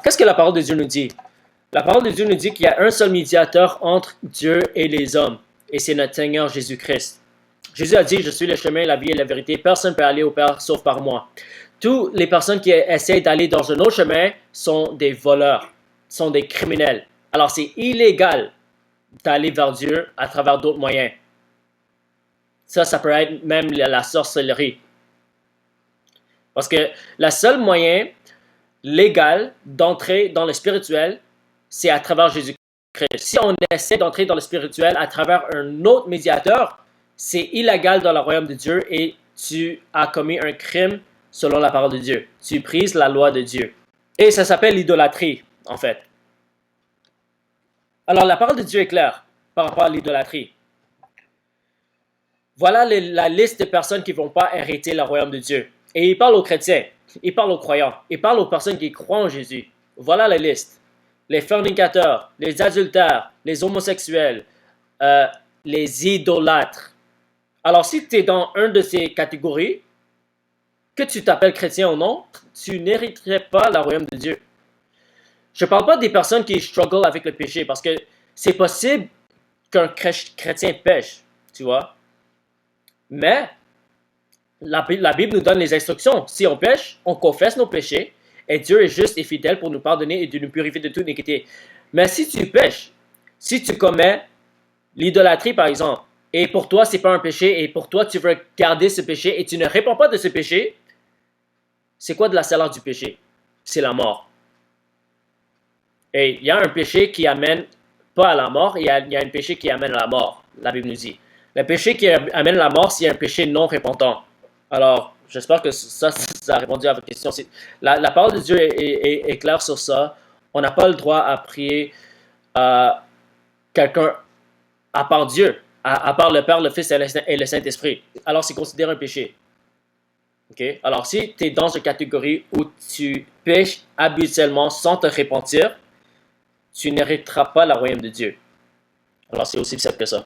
qu'est-ce que la parole de Dieu nous dit? La parole de Dieu nous dit qu'il y a un seul médiateur entre Dieu et les hommes, et c'est notre Seigneur Jésus-Christ. Jésus a dit, je suis le chemin, la vie et la vérité. Personne ne peut aller au Père sauf par moi. Toutes les personnes qui essaient d'aller dans un autre chemin sont des voleurs, sont des criminels. Alors c'est illégal d'aller vers Dieu à travers d'autres moyens. Ça peut être même la sorcellerie. Parce que le seul moyen légal d'entrer dans le spirituel, c'est à travers Jésus-Christ. Si on essaie d'entrer dans le spirituel à travers un autre médiateur, c'est illégal dans le royaume de Dieu et tu as commis un crime selon la parole de Dieu. Tu brises la loi de Dieu. Et ça s'appelle l'idolâtrie, en fait. Alors, la parole de Dieu est claire par rapport à l'idolâtrie. Voilà la liste de personnes qui ne vont pas hériter le royaume de Dieu. Et il parle aux chrétiens, il parle aux croyants, il parle aux personnes qui croient en Jésus. Voilà la liste. Les fornicateurs, les adultères, les homosexuels, les idolâtres. Alors, si tu es dans une de ces catégories, que tu t'appelles chrétien ou non, tu n'hériterais pas le royaume de Dieu. Je ne parle pas des personnes qui struggle avec le péché, parce que c'est possible qu'un chrétien pêche, tu vois. Mais la Bible nous donne les instructions. Si on pêche, on confesse nos péchés, et Dieu est juste et fidèle pour nous pardonner et de nous purifier de toute iniquité. Mais si tu pêches, si tu commets l'idolâtrie par exemple, et pour toi c'est pas un péché, et pour toi tu veux garder ce péché, et tu ne réponds pas de ce péché, c'est quoi de la salaire du péché? C'est la mort. Et il y a un péché qui amène pas à la mort, il y a un péché qui amène à la mort, la Bible nous dit. Le péché qui amène à la mort, c'est un péché non repentant. Alors, j'espère que ça a répondu à votre question. La parole de Dieu est claire sur ça. On n'a pas le droit à prier à quelqu'un à part Dieu, à part le Père, le Fils et le Saint-Esprit. Alors, c'est considéré un péché. Okay? Alors, si tu es dans une catégorie où tu pêches habituellement sans te repentir, tu n'hériteras pas le royaume de Dieu. Alors, c'est aussi simple que ça.